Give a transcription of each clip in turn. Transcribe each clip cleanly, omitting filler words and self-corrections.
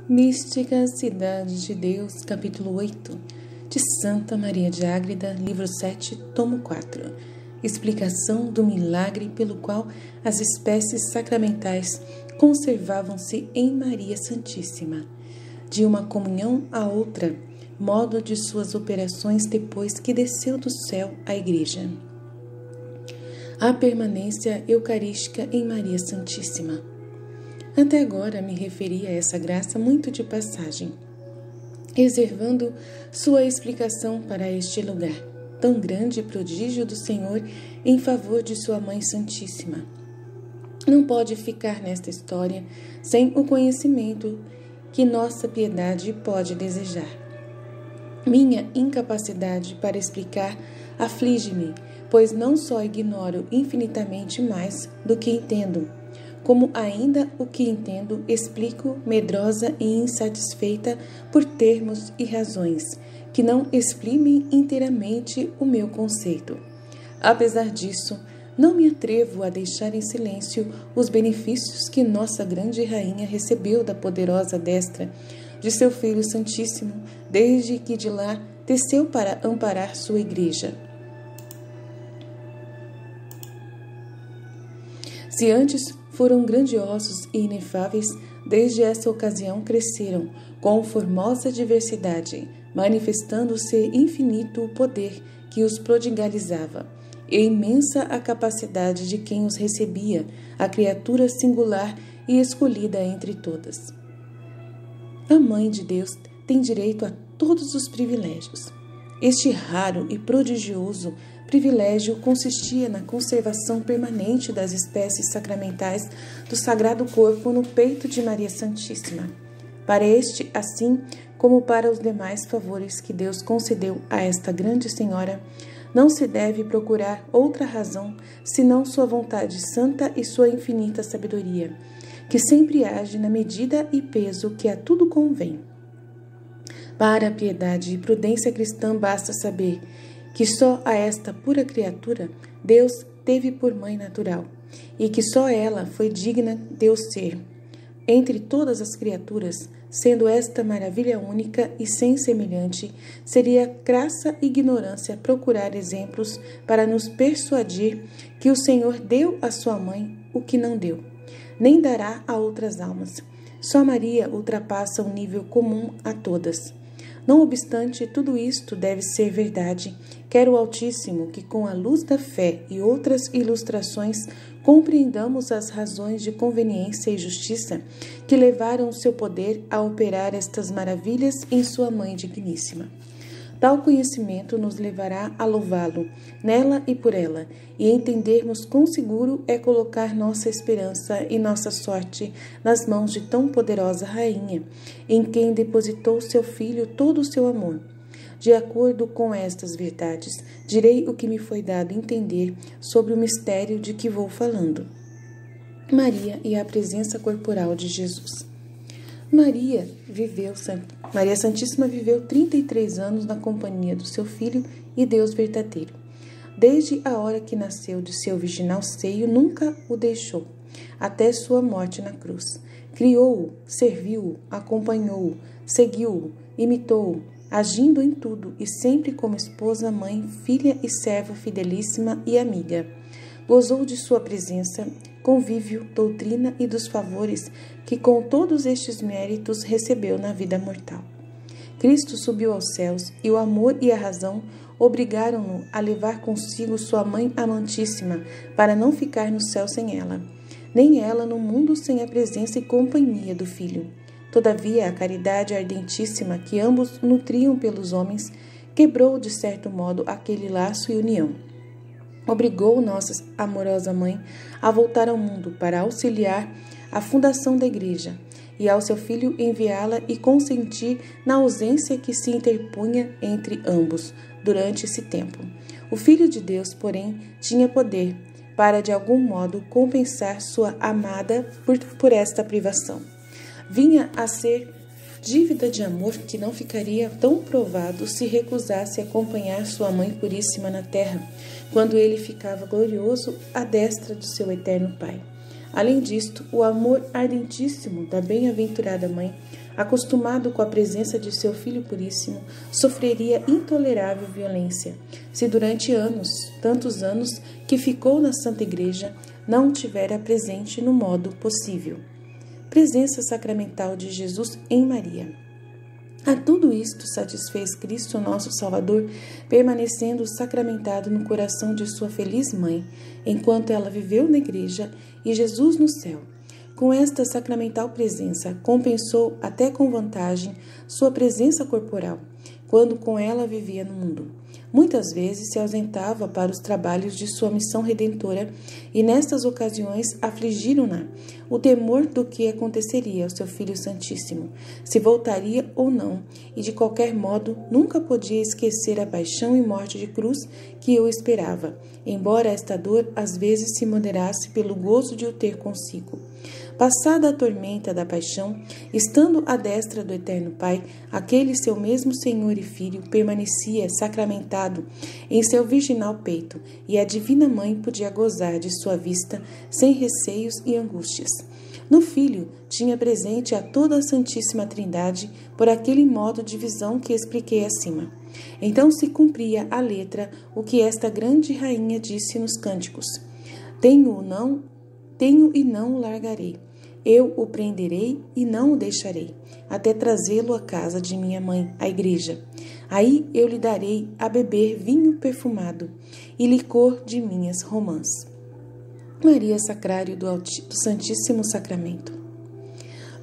Mística Cidade de Deus, capítulo 8, de Santa Maria de Ágreda, livro 7, tomo 4. Explicação do milagre pelo qual as espécies sacramentais conservavam-se em Maria Santíssima. De uma comunhão a outra, modo de suas operações depois que desceu do céu à Igreja. A permanência eucarística em Maria Santíssima. Até agora me referi a essa graça muito de passagem, reservando sua explicação para este lugar, tão grande prodígio do Senhor em favor de sua Mãe Santíssima. Não pode ficar nesta história sem o conhecimento que nossa piedade pode desejar. Minha incapacidade para explicar aflige-me, pois não só ignoro infinitamente mais do que entendo, como ainda o que entendo explico medrosa e insatisfeita por termos e razões, que não exprimem inteiramente o meu conceito. Apesar disso, não me atrevo a deixar em silêncio os benefícios que nossa grande rainha recebeu da poderosa destra de seu Filho Santíssimo, desde que de lá desceu para amparar sua Igreja. Se antes foram grandiosos e inefáveis, desde essa ocasião cresceram, com formosa diversidade, manifestando-se infinito o poder que os prodigalizava, e imensa a capacidade de quem os recebia, a criatura singular e escolhida entre todas. A Mãe de Deus tem direito a todos os privilégios. Este raro e prodigioso privilégio consistia na conservação permanente das espécies sacramentais do Sagrado Corpo no peito de Maria Santíssima. Para este, assim como para os demais favores que Deus concedeu a esta grande Senhora, não se deve procurar outra razão senão sua vontade santa e sua infinita sabedoria, que sempre age na medida e peso que a tudo convém. Para a piedade e prudência cristã basta saber que só a esta pura criatura Deus teve por mãe natural, e que só ela foi digna de o ser, entre todas as criaturas, sendo esta maravilha única e sem semelhante, seria crassa ignorância procurar exemplos para nos persuadir que o Senhor deu à sua mãe o que não deu, nem dará a outras almas. Só Maria ultrapassa o nível comum a todas. Não obstante, tudo isto deve ser verdade. Quer o Altíssimo que, com a luz da fé e outras ilustrações, compreendamos as razões de conveniência e justiça que levaram o seu poder a operar estas maravilhas em sua Mãe Digníssima. Tal conhecimento nos levará a louvá-lo, nela e por ela, e entendermos quão seguro é colocar nossa esperança e nossa sorte nas mãos de tão poderosa Rainha, em quem depositou seu Filho todo o seu amor. De acordo com estas verdades, direi o que me foi dado entender sobre o mistério de que vou falando. Maria e a presença corporal de Jesus. Maria Santíssima viveu 33 anos na companhia do seu Filho e Deus verdadeiro. Desde a hora que nasceu de seu virginal seio, nunca o deixou, até sua morte na cruz. Criou-o, serviu-o, acompanhou-o, seguiu-o, imitou-o, agindo em tudo e sempre como esposa, mãe, filha e serva fidelíssima e amiga. Gozou de sua presença, convívio, doutrina e dos favores que com todos estes méritos recebeu na vida mortal. Cristo subiu aos céus e o amor e a razão obrigaram-no a levar consigo sua Mãe amantíssima para não ficar no céu sem ela, nem ela no mundo sem a presença e companhia do Filho. Todavia, a caridade ardentíssima que ambos nutriam pelos homens quebrou, de certo modo, aquele laço e união. Obrigou nossa amorosa Mãe a voltar ao mundo para auxiliar a fundação da Igreja e ao seu Filho enviá-la e consentir na ausência que se interpunha entre ambos durante esse tempo. O Filho de Deus, porém, tinha poder para, de algum modo, compensar sua amada por esta privação. Vinha a ser dívida de amor que não ficaria tão provado se recusasse acompanhar sua Mãe Puríssima na terra, quando ele ficava glorioso à destra do seu eterno Pai. Além disto, o amor ardentíssimo da bem-aventurada mãe, acostumado com a presença de seu Filho Puríssimo, sofreria intolerável violência, se durante anos, tantos anos que ficou na Santa Igreja, não tivera presente no modo possível. Presença sacramental de Jesus em Maria. A tudo isto satisfez Cristo, nosso Salvador, permanecendo sacramentado no coração de sua feliz mãe, enquanto ela viveu na igreja e Jesus no céu. Com esta sacramental presença, compensou até com vantagem sua presença corporal, quando com ela vivia no mundo. Muitas vezes se ausentava para os trabalhos de sua missão redentora e nestas ocasiões afligiram-na o temor do que aconteceria ao seu Filho Santíssimo, se voltaria ou não, e de qualquer modo nunca podia esquecer a paixão e morte de cruz que o esperava, embora esta dor às vezes se moderasse pelo gozo de o ter consigo. Passada a tormenta da paixão, estando à destra do Eterno Pai, aquele seu mesmo Senhor e Filho permanecia sacramentado em seu virginal peito, e a Divina Mãe podia gozar de sua vista sem receios e angústias. No Filho tinha presente a toda a Santíssima Trindade por aquele modo de visão que expliquei acima. Então se cumpria à letra o que esta grande rainha disse nos cânticos: Tenho e não o largarei. Eu o prenderei e não o deixarei, até trazê-lo à casa de minha mãe, a igreja. Aí eu lhe darei a beber vinho perfumado e licor de minhas romãs. Maria Sacrário do Santíssimo Sacramento.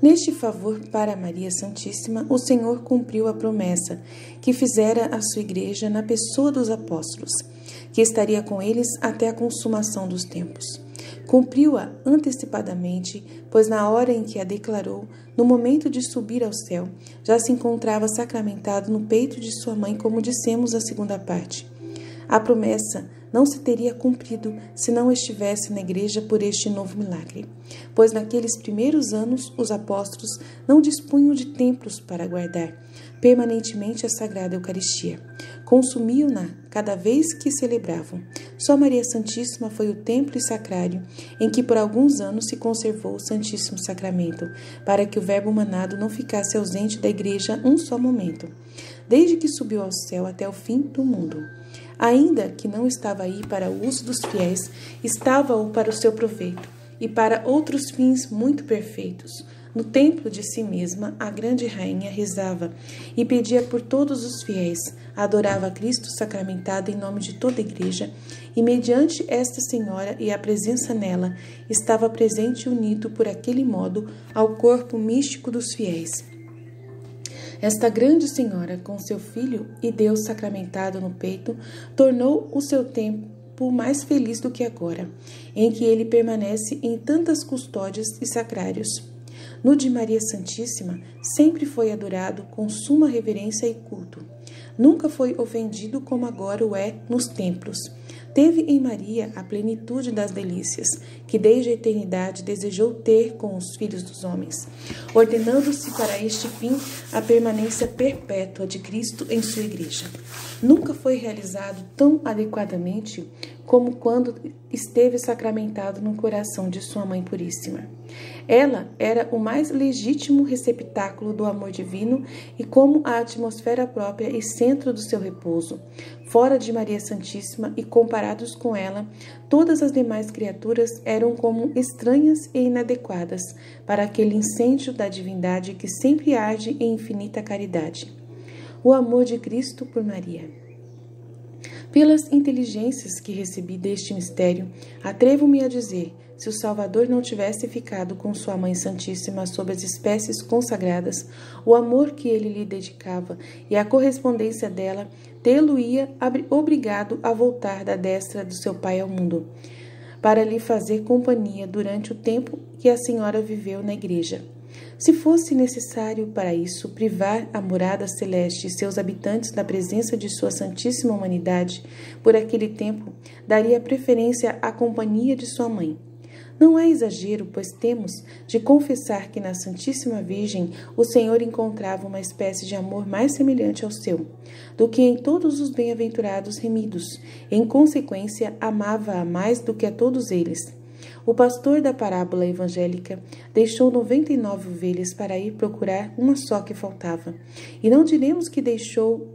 Neste favor para Maria Santíssima, o Senhor cumpriu a promessa que fizera à sua igreja na pessoa dos apóstolos, que estaria com eles até a consumação dos tempos. Cumpriu-a antecipadamente, pois na hora em que a declarou, no momento de subir ao céu, já se encontrava sacramentado no peito de sua mãe, como dissemos na segunda parte. A promessa não se teria cumprido se não estivesse na igreja por este novo milagre, pois naqueles primeiros anos os apóstolos não dispunham de templos para guardar permanentemente a Sagrada Eucaristia. Consumiam-na cada vez que celebravam. Só Maria Santíssima foi o templo e sacrário em que por alguns anos se conservou o Santíssimo Sacramento, para que o Verbo manado não ficasse ausente da igreja um só momento, desde que subiu ao céu até o fim do mundo. Ainda que não estava aí para o uso dos fiéis, estava-o para o seu proveito e para outros fins muito perfeitos. No templo de si mesma, a grande rainha rezava e pedia por todos os fiéis, adorava Cristo sacramentado em nome de toda a igreja, e mediante esta senhora e a presença nela, estava presente e unido por aquele modo ao corpo místico dos fiéis. Esta grande senhora, com seu Filho e Deus sacramentado no peito, tornou o seu tempo mais feliz do que agora, em que ele permanece em tantas custódias e sacrários. No de Maria Santíssima, sempre foi adorado com suma reverência e culto. Nunca foi ofendido como agora o é nos templos. Teve em Maria a plenitude das delícias, que desde a eternidade desejou ter com os filhos dos homens, ordenando-se para este fim a permanência perpétua de Cristo em sua igreja. Nunca foi realizado tão adequadamente como quando esteve sacramentado no coração de sua Mãe Puríssima. Ela era o mais legítimo receptáculo do amor divino e como a atmosfera própria e centro do seu repouso. Fora de Maria Santíssima e comparados com ela, todas as demais criaturas eram como estranhas e inadequadas para aquele incêndio da divindade que sempre arde em infinita caridade. O amor de Cristo por Maria. Pelas inteligências que recebi deste mistério, atrevo-me a dizer, se o Salvador não tivesse ficado com sua Mãe Santíssima sob as espécies consagradas, o amor que ele lhe dedicava e a correspondência dela tê-lo-ia obrigado a voltar da destra do seu Pai ao mundo, para lhe fazer companhia durante o tempo que a senhora viveu na igreja. Se fosse necessário para isso privar a morada celeste e seus habitantes da presença de sua santíssima humanidade, por aquele tempo daria preferência à companhia de sua mãe. Não é exagero, pois temos de confessar que na Santíssima Virgem o Senhor encontrava uma espécie de amor mais semelhante ao seu, do que em todos os bem-aventurados remidos. Em consequência, amava-a mais do que a todos eles. O pastor da parábola evangélica deixou 99 ovelhas para ir procurar uma só que faltava. E não diremos que deixou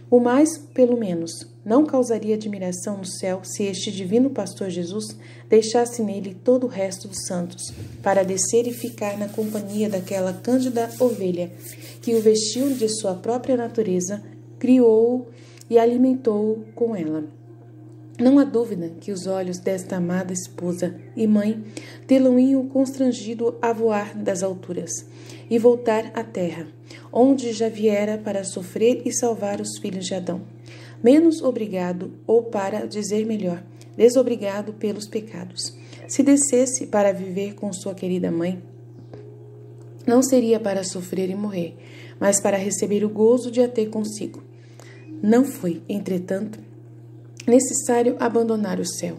o mais pelo menos. Não causaria admiração no céu se este divino pastor Jesus deixasse nele todo o resto dos santos, para descer e ficar na companhia daquela cândida ovelha que o vestiu de sua própria natureza, criou e alimentou com ela. Não há dúvida que os olhos desta amada esposa e mãe tê-lo-iam constrangido a voar das alturas e voltar à terra, onde já viera para sofrer e salvar os filhos de Adão, menos obrigado, ou para dizer melhor, desobrigado pelos pecados. Se descesse para viver com sua querida mãe, não seria para sofrer e morrer, mas para receber o gozo de a ter consigo. Não foi, entretanto, necessário abandonar o céu,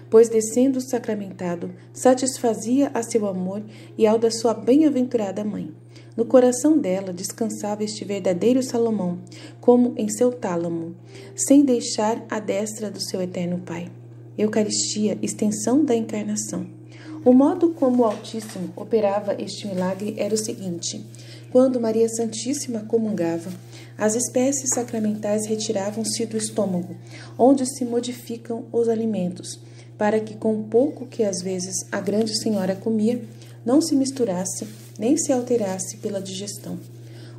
pois descendo sacramentado, satisfazia a seu amor e ao da sua bem-aventurada mãe. No coração dela descansava este verdadeiro Salomão, como em seu tálamo, sem deixar a destra do seu eterno Pai. Eucaristia, extensão da encarnação. O modo como o Altíssimo operava este milagre era o seguinte: quando Maria Santíssima comungava, as espécies sacramentais retiravam-se do estômago, onde se modificam os alimentos, para que com o pouco que às vezes a grande senhora comia, não se misturasse, nem se alterasse pela digestão.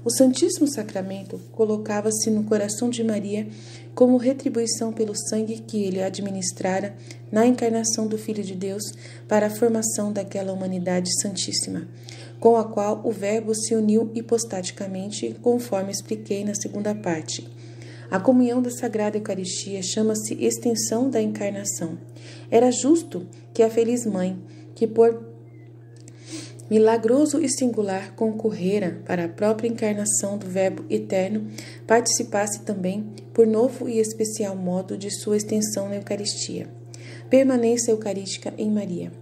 O Santíssimo Sacramento colocava-se no coração de Maria como retribuição pelo sangue que ele administrara na encarnação do Filho de Deus para a formação daquela humanidade santíssima, com a qual o Verbo se uniu hipostaticamente, conforme expliquei na segunda parte. A comunhão da Sagrada Eucaristia chama-se extensão da encarnação. Era justo que a feliz mãe, que por milagroso e singular concorrera para a própria encarnação do Verbo eterno, participasse também, por novo e especial modo, de sua extensão na Eucaristia. Permanência eucarística em Maria.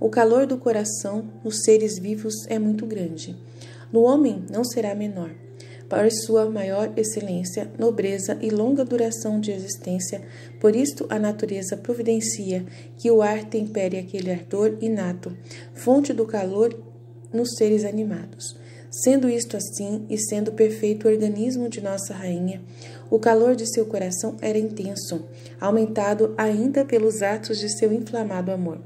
O calor do coração nos seres vivos é muito grande. No homem não será menor. Por sua maior excelência, nobreza e longa duração de existência, por isto a natureza providencia que o ar tempere aquele ardor inato, fonte do calor nos seres animados. Sendo isto assim, e sendo perfeito o organismo de Nossa Rainha, o calor de seu coração era intenso, aumentado ainda pelos atos de seu inflamado amor.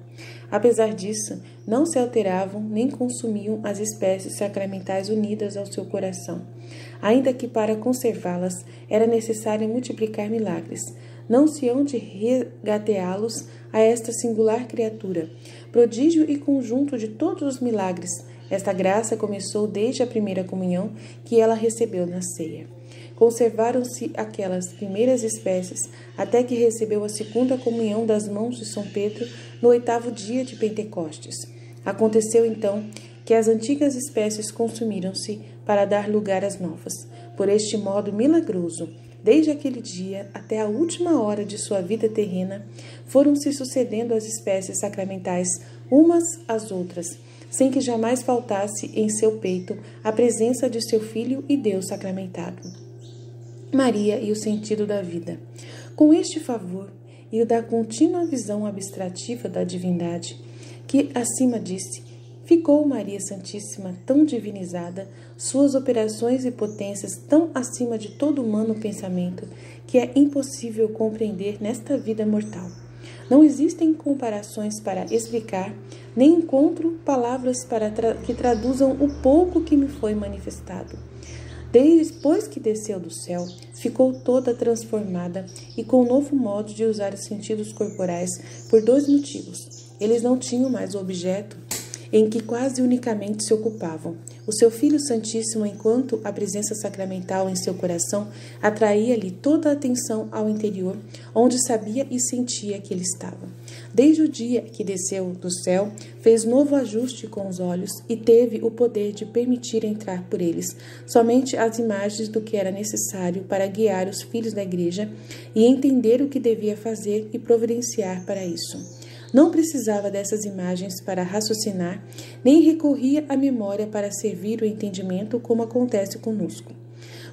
Apesar disso, não se alteravam nem consumiam as espécies sacramentais unidas ao seu coração, ainda que para conservá-las era necessário multiplicar milagres. Não se hão de regateá-los a esta singular criatura, prodígio e conjunto de todos os milagres. Esta graça começou desde a primeira comunhão que ela recebeu na ceia. Conservaram-se aquelas primeiras espécies até que recebeu a segunda comunhão das mãos de São Pedro no 8º dia de Pentecostes. Aconteceu então que as antigas espécies consumiram-se para dar lugar às novas. Por este modo milagroso, desde aquele dia até a última hora de sua vida terrena, foram se sucedendo as espécies sacramentais umas às outras, sem que jamais faltasse em seu peito a presença de seu Filho e Deus sacramentado. Maria e o sentido da vida. Com este favor e o da contínua visão abstrativa da divindade, que acima disse, ficou Maria Santíssima tão divinizada, suas operações e potências tão acima de todo humano pensamento, que é impossível compreender nesta vida mortal. Não existem comparações para explicar, nem encontro palavras que traduzam o pouco que me foi manifestado. Depois que desceu do céu, ficou toda transformada e com um novo modo de usar os sentidos corporais por 2 motivos. Eles não tinham mais o objeto em que quase unicamente se ocupavam. O seu Filho Santíssimo, enquanto a presença sacramental em seu coração atraía-lhe toda a atenção ao interior, onde sabia e sentia que ele estava. Desde o dia que desceu do céu, fez novo ajuste com os olhos e teve o poder de permitir entrar por eles somente as imagens do que era necessário para guiar os filhos da igreja e entender o que devia fazer e providenciar para isso. Não precisava dessas imagens para raciocinar, nem recorria à memória para servir o entendimento, como acontece conosco.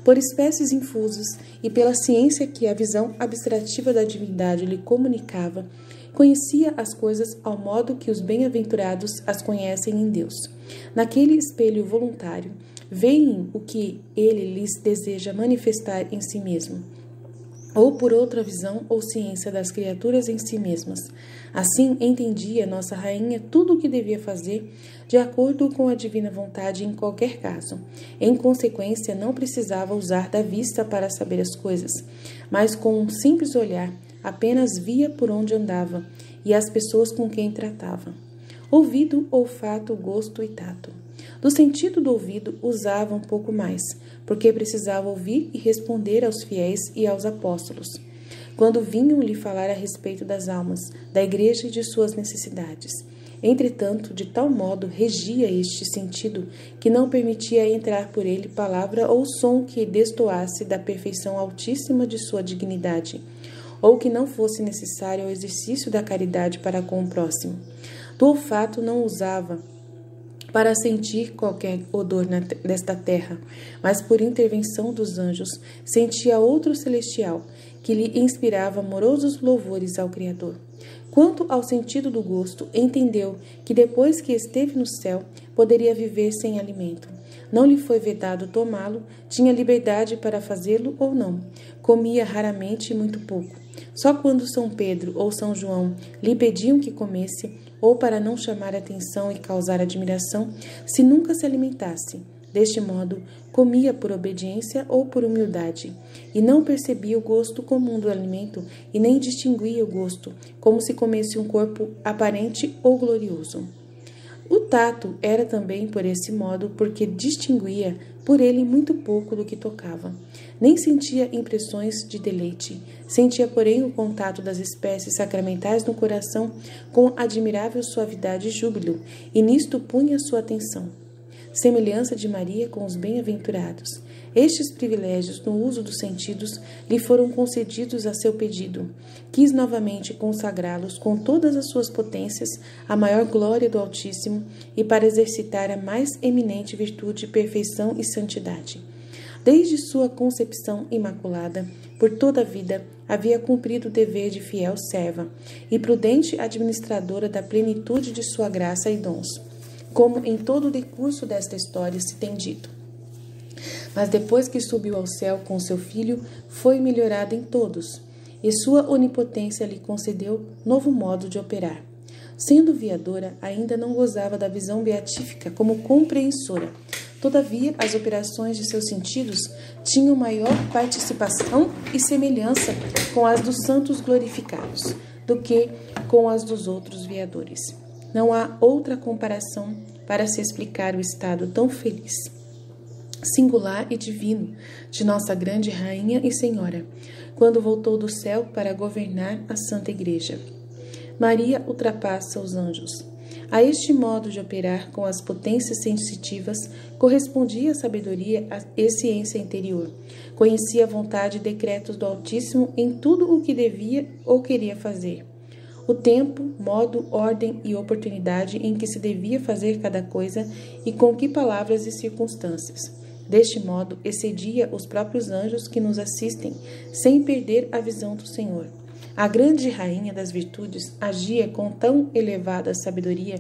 Por espécies infusas e pela ciência que a visão abstrativa da divindade lhe comunicava, Conhecia as coisas ao modo que os bem-aventurados as conhecem em Deus. Naquele espelho voluntário, veem o que ele lhes deseja manifestar em si mesmo, ou por outra visão ou ciência das criaturas em si mesmas. Assim, entendia nossa rainha tudo o que devia fazer de acordo com a divina vontade em qualquer caso. Em consequência, não precisava usar da vista para saber as coisas, mas com um simples olhar, apenas via por onde andava e as pessoas com quem tratava. Ouvido, olfato, gosto e tato. Do sentido do ouvido usava um pouco mais, porque precisava ouvir e responder aos fiéis e aos apóstolos, quando vinham lhe falar a respeito das almas, da igreja e de suas necessidades. Entretanto, de tal modo regia este sentido que não permitia entrar por ele palavra ou som que destoasse da perfeição altíssima de sua dignidade, ou que não fosse necessário ao exercício da caridade para com o próximo. Do olfato não usava para sentir qualquer odor desta terra, mas por intervenção dos anjos sentia outro celestial, que lhe inspirava amorosos louvores ao Criador. Quanto ao sentido do gosto, entendeu que depois que esteve no céu, poderia viver sem alimento. Não lhe foi vedado tomá-lo, tinha liberdade para fazê-lo ou não. Comia raramente e muito pouco. Só quando São Pedro ou São João lhe pediam que comesse, ou para não chamar atenção e causar admiração, se nunca se alimentasse. Deste modo, comia por obediência ou por humildade, e não percebia o gosto comum do alimento e nem distinguia o gosto, como se comesse um corpo aparente ou glorioso. O tato era também por esse modo, porque distinguia por ele muito pouco do que tocava. Nem sentia impressões de deleite. Sentia, porém, o contato das espécies sacramentais no coração com admirável suavidade e júbilo, e nisto punha sua atenção. Semelhança de Maria com os bem-aventurados. Estes privilégios no uso dos sentidos lhe foram concedidos a seu pedido. Quis novamente consagrá-los com todas as suas potências à maior glória do Altíssimo e para exercitar a mais eminente virtude, perfeição e santidade. Desde sua concepção imaculada, por toda a vida, havia cumprido o dever de fiel serva e prudente administradora da plenitude de sua graça e dons, como em todo o decurso desta história se tem dito. Mas depois que subiu ao céu com seu filho, foi melhorada em todos, e sua onipotência lhe concedeu novo modo de operar. Sendo viadora, ainda não gozava da visão beatífica como compreensora. Todavia, as operações de seus sentidos tinham maior participação e semelhança com as dos santos glorificados do que com as dos outros viadores. Não há outra comparação para se explicar o estado tão feliz, singular e divino de nossa grande Rainha e Senhora, quando voltou do céu para governar a Santa Igreja. Maria ultrapassa os anjos. A este modo de operar com as potências sensitivas correspondia a sabedoria e ciência interior. Conhecia a vontade e decretos do Altíssimo em tudo o que devia ou queria fazer. O tempo, modo, ordem e oportunidade em que se devia fazer cada coisa e com que palavras e circunstâncias. Deste modo, excedia os próprios anjos que nos assistem, sem perder a visão do Senhor. A grande rainha das virtudes agia com tão elevada sabedoria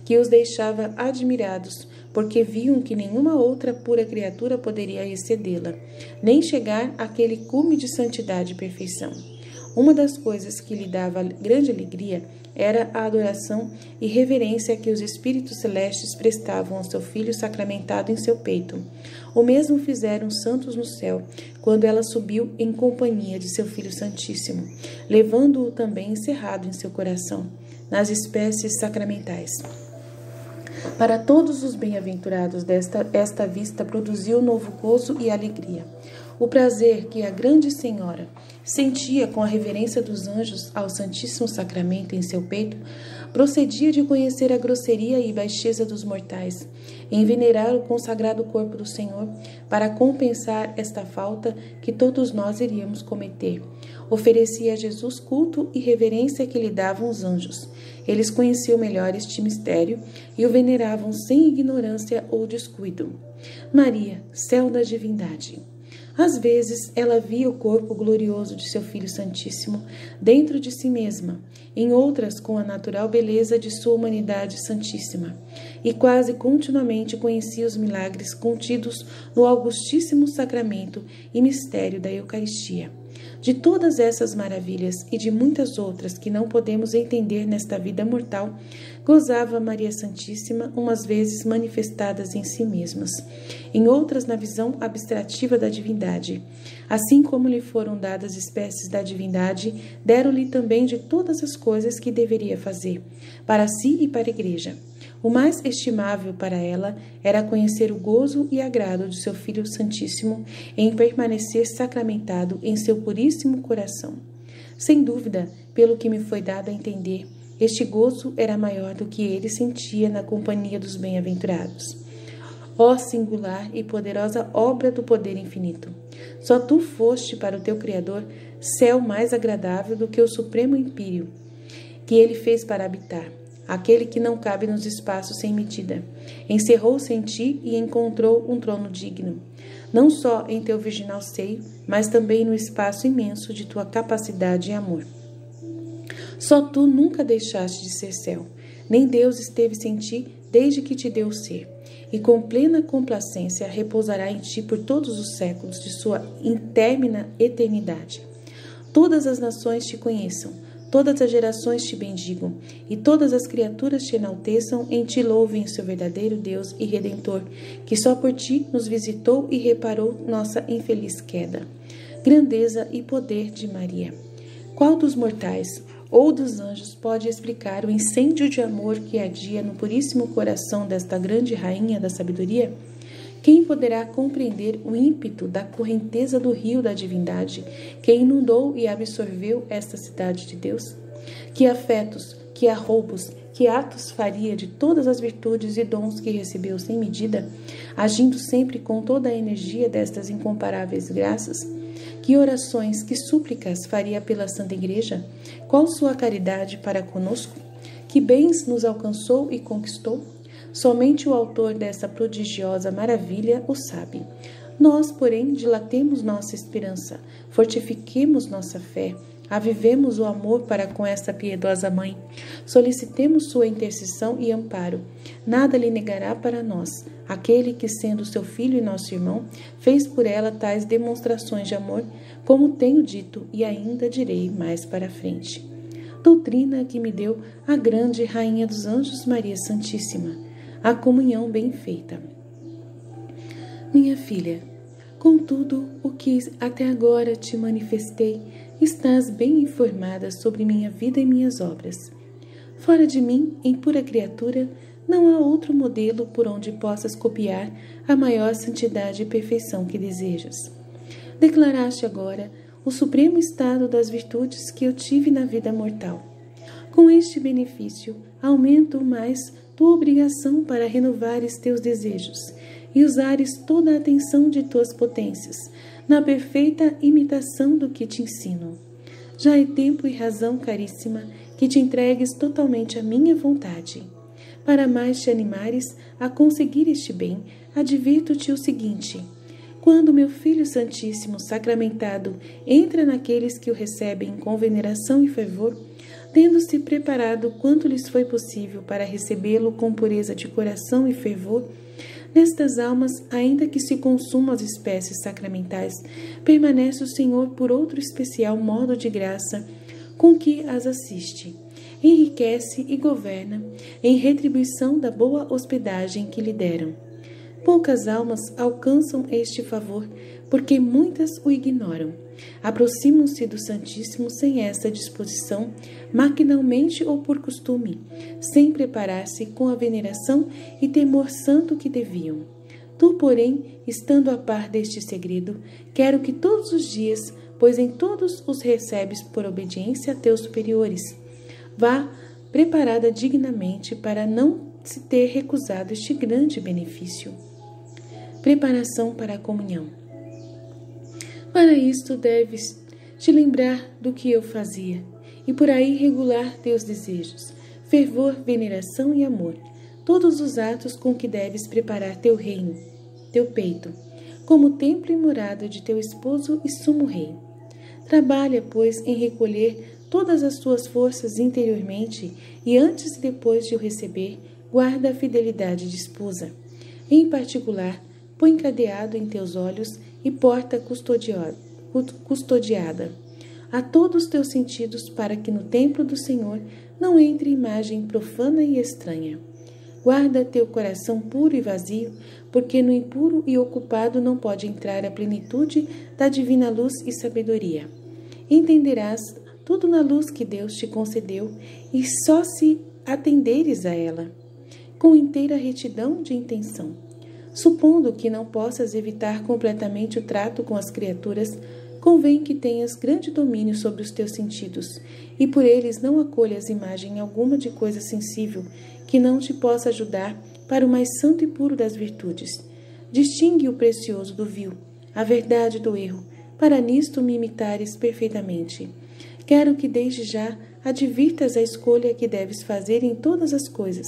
que os deixava admirados, porque viam que nenhuma outra pura criatura poderia excedê-la, nem chegar àquele cume de santidade e perfeição. Uma das coisas que lhe dava grande alegria era a adoração e reverência que os espíritos celestes prestavam ao seu filho sacramentado em seu peito. O mesmo fizeram os santos no céu, quando ela subiu em companhia de seu Filho Santíssimo, levando-o também encerrado em seu coração, nas espécies sacramentais. Para todos os bem-aventurados esta vista produziu novo gozo e alegria. O prazer que a grande Senhora sentia com a reverência dos anjos ao Santíssimo Sacramento em seu peito procedia de conhecer a grosseria e baixeza dos mortais, em venerar o consagrado corpo do Senhor para compensar esta falta que todos nós iríamos cometer. Oferecia a Jesus culto e reverência que lhe davam os anjos. Eles conheciam melhor este mistério e o veneravam sem ignorância ou descuido. Maria, céu da divindade. Às vezes, ela via o corpo glorioso de seu Filho Santíssimo dentro de si mesma, em outras com a natural beleza de sua humanidade santíssima, e quase continuamente conhecia os milagres contidos no Augustíssimo Sacramento e mistério da Eucaristia. De todas essas maravilhas e de muitas outras que não podemos entender nesta vida mortal, gozava Maria Santíssima, umas vezes manifestadas em si mesmas, em outras na visão abstrativa da divindade. Assim como lhe foram dadas espécies da divindade, deram-lhe também de todas as coisas que deveria fazer, para si e para a Igreja. O mais estimável para ela era conhecer o gozo e agrado de seu Filho Santíssimo em permanecer sacramentado em seu puríssimo coração. Sem dúvida, pelo que me foi dado a entender, este gozo era maior do que ele sentia na companhia dos bem-aventurados. Ó singular e poderosa obra do poder infinito! Só tu foste para o teu Criador céu mais agradável do que o supremo empírio que ele fez para habitar. Aquele que não cabe nos espaços sem medida, encerrou-se em ti e encontrou um trono digno, não só em teu virginal seio, mas também no espaço imenso de tua capacidade e amor. Só tu nunca deixaste de ser céu, nem Deus esteve sem ti desde que te deu o ser, e com plena complacência repousará em ti por todos os séculos de sua intermina eternidade. Todas as nações te conheçam, todas as gerações te bendigam, e todas as criaturas te enalteçam, em ti louvem o seu verdadeiro Deus e Redentor, que só por ti nos visitou e reparou nossa infeliz queda. Grandeza e poder de Maria! Qual dos mortais ou dos anjos pode explicar o incêndio de amor que ardia no puríssimo coração desta grande rainha da sabedoria? Quem poderá compreender o ímpeto da correnteza do rio da divindade que inundou e absorveu esta cidade de Deus? Que afetos, que arroubos, que atos faria de todas as virtudes e dons que recebeu sem medida, agindo sempre com toda a energia destas incomparáveis graças? Que orações, que súplicas faria pela Santa Igreja? Qual sua caridade para conosco? Que bens nos alcançou e conquistou? Somente o autor dessa prodigiosa maravilha o sabe. Nós, porém, dilatemos nossa esperança, fortifiquemos nossa fé, avivemos o amor para com esta piedosa Mãe, solicitemos sua intercessão e amparo. Nada lhe negará para nós, aquele que, sendo seu filho e nosso irmão, fez por ela tais demonstrações de amor, como tenho dito e ainda direi mais para frente. Doutrina que me deu a grande Rainha dos Anjos, Maria Santíssima, a comunhão bem feita. Minha filha, com tudo o que até agora te manifestei, estás bem informada sobre minha vida e minhas obras. Fora de mim, em pura criatura, não há outro modelo por onde possas copiar a maior santidade e perfeição que desejas. Declaraste agora o supremo estado das virtudes que eu tive na vida mortal. Com este benefício, aumento mais tua obrigação para renovares teus desejos e usares toda a atenção de tuas potências na perfeita imitação do que te ensino. Já é tempo e razão, caríssima, que te entregues totalmente à minha vontade. Para mais te animares a conseguir este bem, advirto-te o seguinte: quando meu Filho Santíssimo sacramentado entra naqueles que o recebem com veneração e fervor, tendo-se preparado quanto lhes foi possível para recebê-lo com pureza de coração e fervor, nestas almas, ainda que se consumam as espécies sacramentais, permanece o Senhor por outro especial modo de graça com que as assiste, enriquece e governa, em retribuição da boa hospedagem que lhe deram. Poucas almas alcançam este favor, porque muitas o ignoram. Aproximam-se do Santíssimo sem esta disposição, maquinalmente ou por costume, sem preparar-se com a veneração e temor santo que deviam. Tu, porém, estando a par deste segredo, quero que todos os dias, pois em todos os recebes por obediência a teus superiores, vá preparada dignamente para não se ter recusado este grande benefício. Preparação para a comunhão. Para isto deves te lembrar do que eu fazia, e por aí regular teus desejos, fervor, veneração e amor, todos os atos com que deves preparar teu reino, teu peito, como templo e morada de teu esposo e sumo rei. Trabalha, pois, em recolher todas as tuas forças interiormente e antes e depois de o receber, guarda a fidelidade de esposa. Em particular, põe cadeado em teus olhos e porta custodiada a todos os teus sentidos, para que no templo do Senhor não entre imagem profana e estranha. Guarda teu coração puro e vazio, porque no impuro e ocupado não pode entrar a plenitude da divina luz e sabedoria. Entenderás tudo na luz que Deus te concedeu, e só se atenderes a ela, com inteira retidão de intenção. Supondo que não possas evitar completamente o trato com as criaturas, convém que tenhas grande domínio sobre os teus sentidos, e por eles não acolhas imagem alguma de coisa sensível que não te possa ajudar para o mais santo e puro das virtudes. Distingue o precioso do vil, a verdade do erro, para nisto me imitares perfeitamente. Quero que desde já advirtas a escolha que deves fazer em todas as coisas,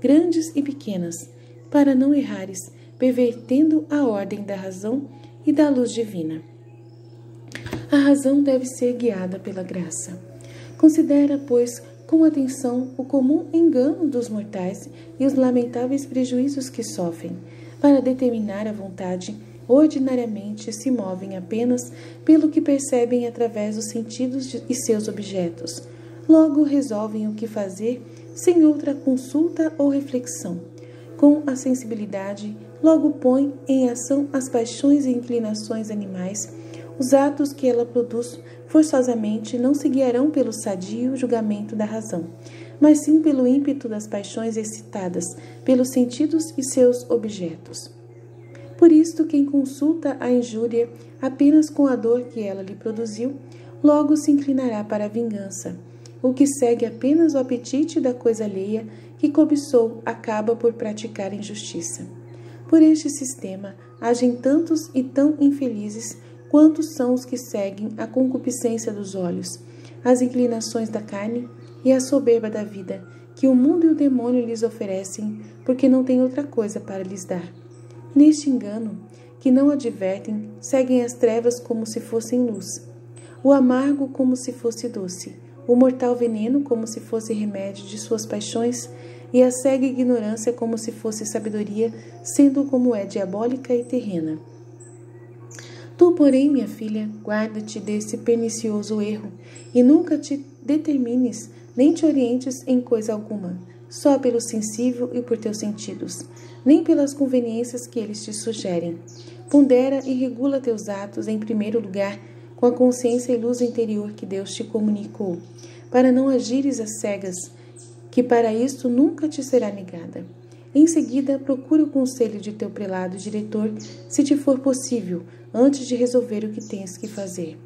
grandes e pequenas, para não errares, pervertendo a ordem da razão e da luz divina. A razão deve ser guiada pela graça. Considera, pois, com atenção o comum engano dos mortais e os lamentáveis prejuízos que sofrem. Para determinar a vontade, ordinariamente se movem apenas pelo que percebem através dos sentidos e seus objetos. Logo resolvem o que fazer sem outra consulta ou reflexão. Com a sensibilidade, logo põe em ação as paixões e inclinações animais. Os atos que ela produz forçosamente não se guiarão pelo sadio julgamento da razão, mas sim pelo ímpeto das paixões excitadas pelos sentidos e seus objetos. Por isto, quem consulta a injúria apenas com a dor que ela lhe produziu, logo se inclinará para a vingança. O que segue apenas o apetite da coisa alheia que cobiçou acaba por praticar injustiça. Por este sistema, agem tantos e tão infelizes quantos são os que seguem a concupiscência dos olhos, as inclinações da carne e a soberba da vida, que o mundo e o demônio lhes oferecem, porque não têm outra coisa para lhes dar. Neste engano, que não advertem, seguem as trevas como se fossem luz, o amargo como se fosse doce, o mortal veneno como se fosse remédio de suas paixões, e a cega ignorância como se fosse sabedoria, sendo como é diabólica e terrena. Tu, porém, minha filha, guarda-te desse pernicioso erro, e nunca te determines, nem te orientes em coisa alguma, só pelo sensível e por teus sentidos, nem pelas conveniências que eles te sugerem. Pondera e regula teus atos, em primeiro lugar, com a consciência e luz interior que Deus te comunicou, para não agires às cegas, que para isto nunca te será negada. Em seguida, procure o conselho de teu prelado diretor, se te for possível, antes de resolver o que tens que fazer.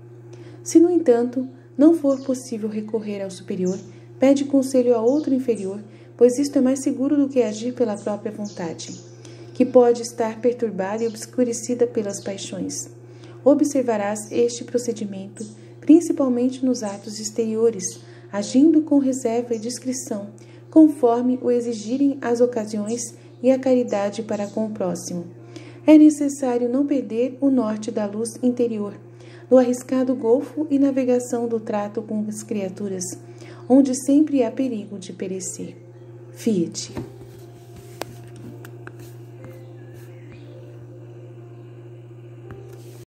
Se, no entanto, não for possível recorrer ao superior, pede conselho a outro inferior, pois isto é mais seguro do que agir pela própria vontade, que pode estar perturbada e obscurecida pelas paixões. Observarás este procedimento, principalmente nos atos exteriores, agindo com reserva e discrição, conforme o exigirem as ocasiões e a caridade para com o próximo. É necessário não perder o norte da luz interior, no arriscado golfo e navegação do trato com as criaturas, onde sempre há perigo de perecer. Fiat.